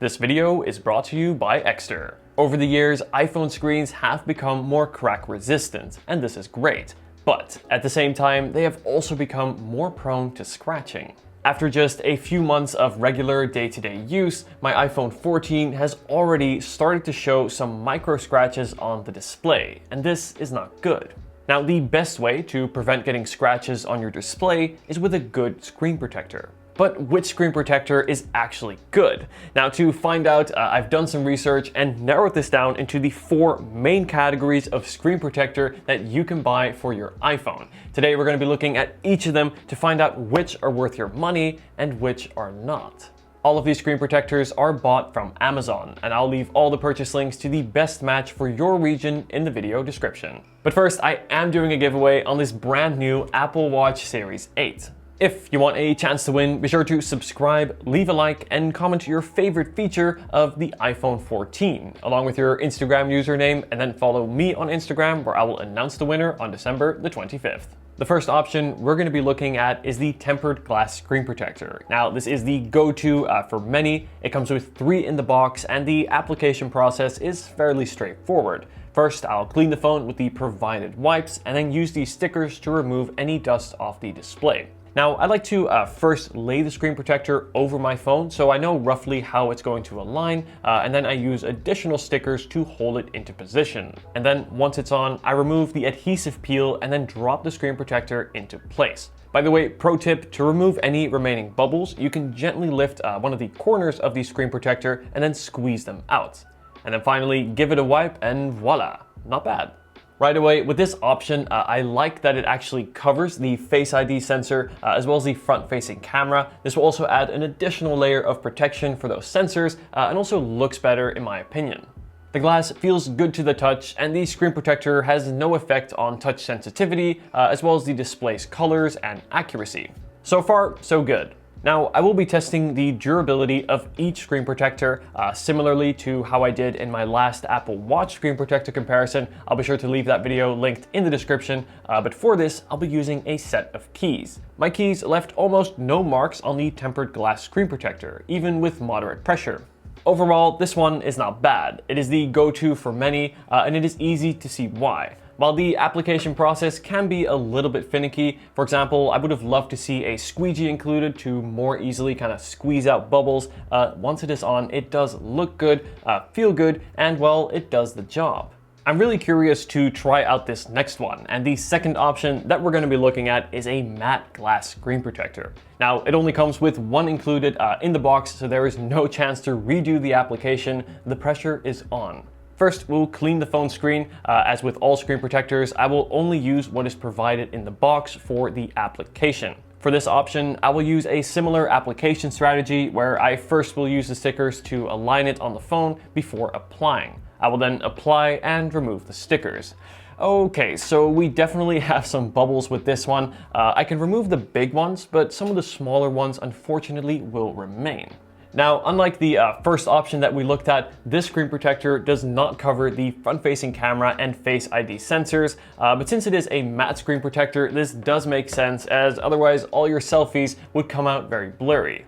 This video is brought to you by Ekster. Over the years, iPhone screens have become more crack resistant, and this is great. But at the same time, they have also become more prone to scratching. After just a few months of regular day-to-day use, my iPhone 14 has already started to show some micro scratches on the display, and this is not good. Now, the best way to prevent getting scratches on your display is with a good screen protector. But which screen protector is actually good? Now, to find out, I've done some research and narrowed this down into the 4 main categories of screen protector that you can buy for your iPhone. Today, we're going to be looking at each of them to find out which are worth your money and which are not. All of these screen protectors are bought from Amazon, and I'll leave all the purchase links to the best match for your region in the video description. But first, I am doing a giveaway on this brand new Apple Watch Series 8. If you want a chance to win, be sure to subscribe, leave a like, and comment your favorite feature of the iPhone 14, along with your Instagram username, and then follow me on Instagram, where I will announce the winner on December the 25th. The first option we're going to be looking at is the tempered glass screen protector. Now, this is the go-to for many. It comes with 3 in the box, and the application process is fairly straightforward. First, I'll clean the phone with the provided wipes, and then use these stickers to remove any dust off the display. Now, I like to first lay the screen protector over my phone so I know roughly how it's going to align, and then I use additional stickers to hold it into position. And then once it's on, I remove the adhesive peel and then drop the screen protector into place. By the way, pro tip, to remove any remaining bubbles, you can gently lift one of the corners of the screen protector and then squeeze them out. And then finally, give it a wipe and voila, not bad. Right away, with this option, I like that it actually covers the Face ID sensor as well as the front-facing camera. This will also add an additional layer of protection for those sensors and also looks better in my opinion. The glass feels good to the touch, and the screen protector has no effect on touch sensitivity as well as the display's colors and accuracy. So far, so good. Now, I will be testing the durability of each screen protector, similarly to how I did in my last Apple Watch screen protector comparison. I'll be sure to leave that video linked in the description, but for this, I'll be using a set of keys. My keys left almost no marks on the tempered glass screen protector, even with moderate pressure. Overall, this one is not bad. It is the go-to for many, and it is easy to see why. While the application process can be a little bit finicky, for example, I would have loved to see a squeegee included to more easily kind of squeeze out bubbles. Once it is on, it does look good, feel good, and well, it does the job. I'm really curious to try out this next one, and the second option that we're going to be looking at is a matte glass screen protector. Now, it only comes with 1 included in the box, so there is no chance to redo the application. The pressure is on. First, we'll clean the phone screen. As with all screen protectors, I will only use what is provided in the box for the application. For this option, I will use a similar application strategy where I first will use the stickers to align it on the phone before applying. I will then apply and remove the stickers. Okay, so we definitely have some bubbles with this one. I can remove the big ones, but some of the smaller ones unfortunately will remain. Now, unlike the first option that we looked at, this screen protector does not cover the front-facing camera and Face ID sensors, but since it is a matte screen protector, this does make sense, as otherwise all your selfies would come out very blurry.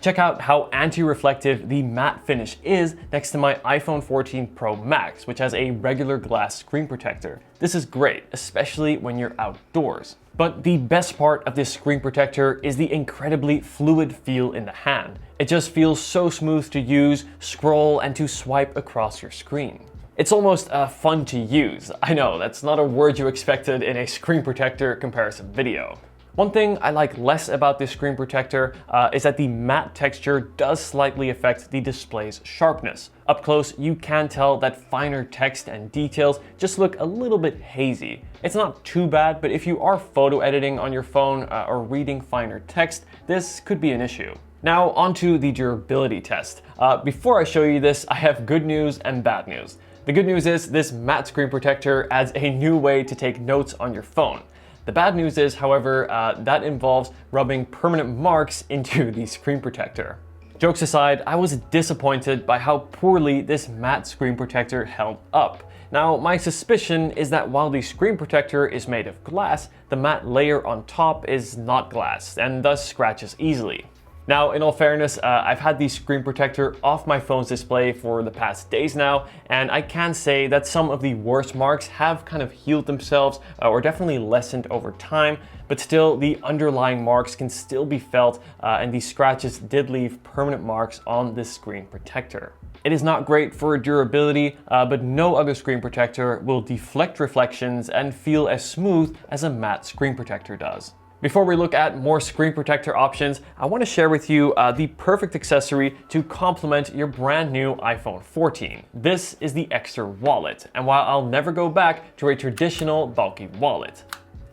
Check out how anti-reflective the matte finish is next to my iPhone 14 Pro Max, which has a regular glass screen protector. This is great, especially when you're outdoors. But the best part of this screen protector is the incredibly fluid feel in the hand. It just feels so smooth to use, scroll, and to swipe across your screen. It's almost fun to use. I know, that's not a word you expected in a screen protector comparison video. One thing I like less about this screen protector is that the matte texture does slightly affect the display's sharpness. Up close, you can tell that finer text and details just look a little bit hazy. It's not too bad, but if you are photo editing on your phone or reading finer text, this could be an issue. Now onto the durability test. Before I show you this, I have good news and bad news. The good news is this matte screen protector adds a new way to take notes on your phone. The bad news is, however, that involves rubbing permanent marks into the screen protector. Jokes aside, I was disappointed by how poorly this matte screen protector held up. Now, my suspicion is that while the screen protector is made of glass, the matte layer on top is not glass and thus scratches easily. Now, in all fairness, I've had the screen protector off my phone's display for the past days now, and I can say that some of the worst marks have kind of healed themselves or definitely lessened over time, but still the underlying marks can still be felt, and these scratches did leave permanent marks on this screen protector. It is not great for durability, but no other screen protector will deflect reflections and feel as smooth as a matte screen protector does. Before we look at more screen protector options, I want to share with you the perfect accessory to complement your brand new iPhone 14. This is the Ekster wallet, and while I'll never go back to a traditional bulky wallet,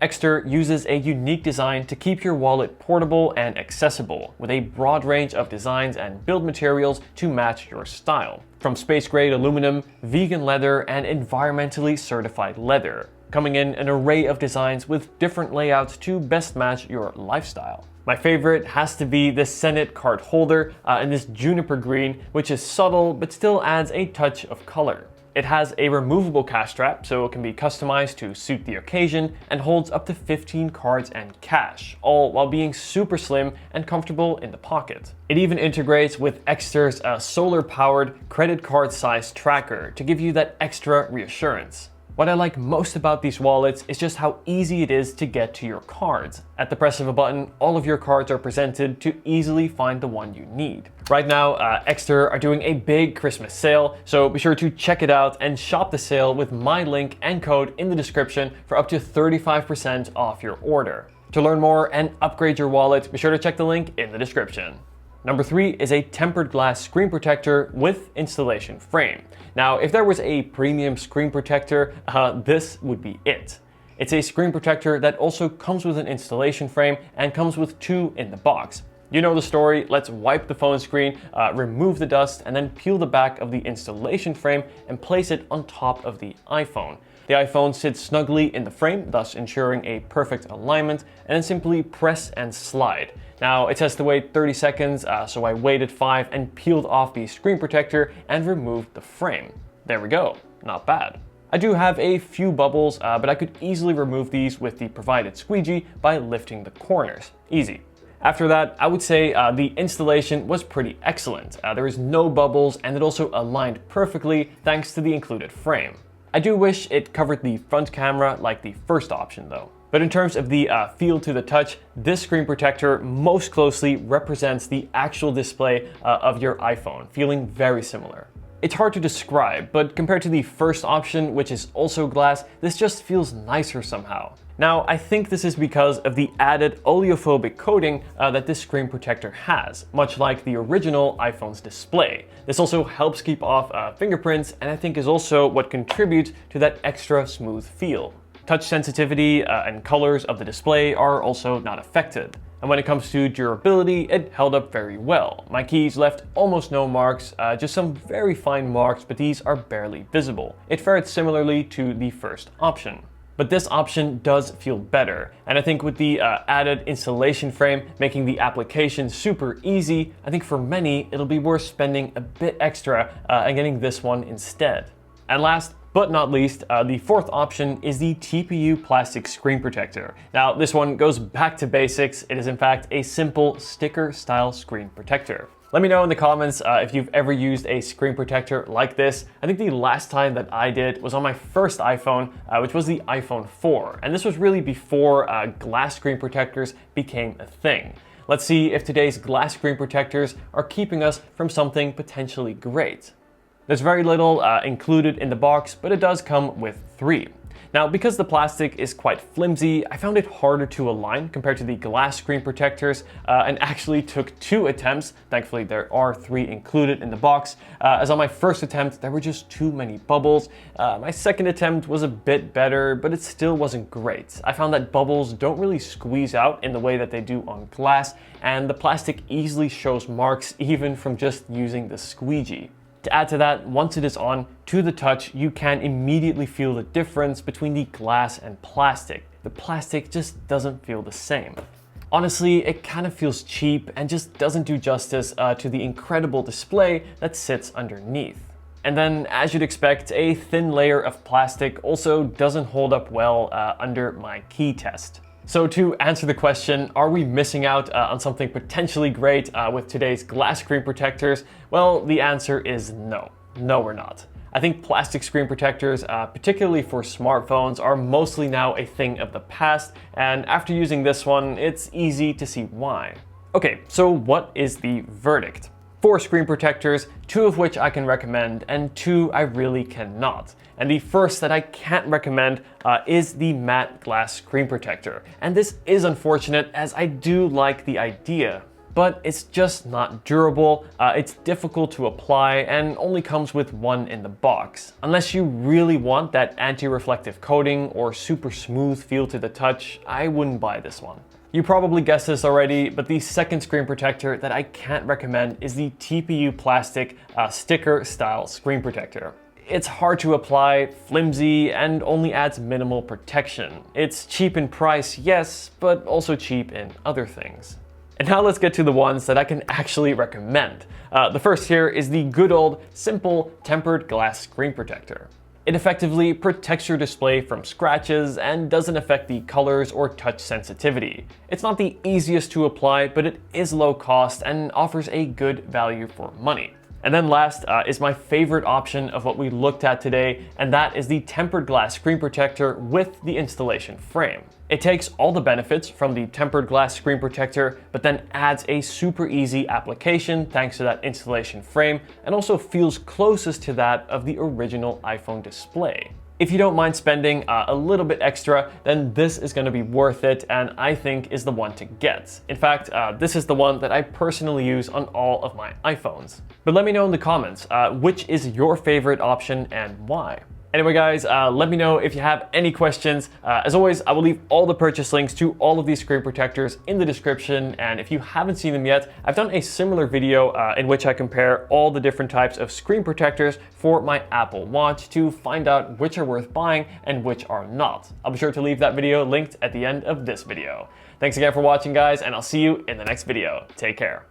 Ekster uses a unique design to keep your wallet portable and accessible, with a broad range of designs and build materials to match your style. From space-grade aluminum, vegan leather, and environmentally certified leather, coming in an array of designs with different layouts to best match your lifestyle. My favorite has to be the Senate card holder in this juniper green, which is subtle but still adds a touch of color. It has a removable cash strap, so it can be customized to suit the occasion, and holds up to 15 cards and cash, all while being super slim and comfortable in the pocket. It even integrates with Ekster's solar-powered credit card size tracker to give you that extra reassurance. What I like most about these wallets is just how easy it is to get to your cards. At the press of a button, all of your cards are presented to easily find the one you need. Right now, Ekster are doing a big Christmas sale, so be sure to check it out and shop the sale with my link and code in the description for up to 35% off your order. To learn more and upgrade your wallet, be sure to check the link in the description. Number 3 is a tempered glass screen protector with installation frame. Now, if there was a premium screen protector, this would be it. It's a screen protector that also comes with an installation frame and comes with 2 in the box. You know the story, let's wipe the phone screen, remove the dust, and then peel the back of the installation frame and place it on top of the iPhone. The iPhone sits snugly in the frame, thus ensuring a perfect alignment, and then simply press and slide. Now, it says to wait 30 seconds, so I waited 5 and peeled off the screen protector and removed the frame. There we go, not bad. I do have a few bubbles, but I could easily remove these with the provided squeegee by lifting the corners. Easy. After that, I would say the installation was pretty excellent. There is no bubbles, and it also aligned perfectly thanks to the included frame. I do wish it covered the front camera like the first option though. But in terms of the feel to the touch, this screen protector most closely represents the actual display of your iPhone, feeling very similar. It's hard to describe, but compared to the first option, which is also glass, this just feels nicer somehow. Now, I think this is because of the added oleophobic coating that this screen protector has, much like the original iPhone's display. This also helps keep off fingerprints, and I think is also what contributes to that extra smooth feel. Touch sensitivity and colors of the display are also not affected. And when it comes to durability, it held up very well. My keys left almost no marks, just some very fine marks, but these are barely visible. It fared similarly to the first option. But this option does feel better, and I think with the added installation frame making the application super easy, I think for many it'll be worth spending a bit extra and getting this one instead. And last but not least, the fourth option is the TPU Plastic screen protector. Now, this one goes back to basics. It is in fact a simple sticker-style screen protector. Let me know in the comments if you've ever used a screen protector like this. I think the last time that I did was on my first iPhone, which was the iPhone 4. And this was really before glass screen protectors became a thing. Let's see if today's glass screen protectors are keeping us from something potentially great. There's very little included in the box, but it does come with 3. Now, because the plastic is quite flimsy, I found it harder to align compared to the glass screen protectors, and actually took 2 attempts. Thankfully, there are 3 included in the box, as on my first attempt, there were just too many bubbles. My second attempt was a bit better, but it still wasn't great. I found that bubbles don't really squeeze out in the way that they do on glass, and the plastic easily shows marks even from just using the squeegee. To add to that, once it is on, to the touch, you can immediately feel the difference between the glass and plastic. The plastic just doesn't feel the same. Honestly, it kind of feels cheap and just doesn't do justice to the incredible display that sits underneath. And then, as you'd expect, a thin layer of plastic also doesn't hold up well under my key test. So to answer the question, are we missing out on something potentially great with today's glass screen protectors? Well, the answer is no. No, we're not. I think plastic screen protectors, particularly for smartphones, are mostly now a thing of the past, and after using this one, it's easy to see why. Okay, so what is the verdict? 4 screen protectors, 2 of which I can recommend, and 2 I really cannot. And the first that I can't recommend is the matte glass screen protector. And this is unfortunate, as I do like the idea, but it's just not durable, it's difficult to apply, and only comes with one in the box. Unless you really want that anti-reflective coating or super smooth feel to the touch, I wouldn't buy this one. You probably guessed this already, but the second screen protector that I can't recommend is the TPU Plastic sticker style screen protector. It's hard to apply, flimsy, and only adds minimal protection. It's cheap in price, yes, but also cheap in other things. And now let's get to the ones that I can actually recommend. The first here is the good old, simple, tempered glass screen protector. It effectively protects your display from scratches and doesn't affect the colors or touch sensitivity. It's not the easiest to apply, but it is low cost and offers a good value for money. And then last is my favorite option of what we looked at today, and that is the tempered glass screen protector with the installation frame. It takes all the benefits from the tempered glass screen protector, but then adds a super easy application thanks to that installation frame, and also feels closest to that of the original iPhone display. If you don't mind spending a little bit extra, then this is going to be worth it, and I think is the one to get. In fact, this is the one that I personally use on all of my iPhones. But let me know in the comments, which is your favorite option and why? Anyway guys, let me know if you have any questions. As always, I will leave all the purchase links to all of these screen protectors in the description, and if you haven't seen them yet, I've done a similar video in which I compare all the different types of screen protectors for my Apple Watch to find out which are worth buying and which are not. I'll be sure to leave that video linked at the end of this video. Thanks again for watching guys, and I'll see you in the next video. Take care.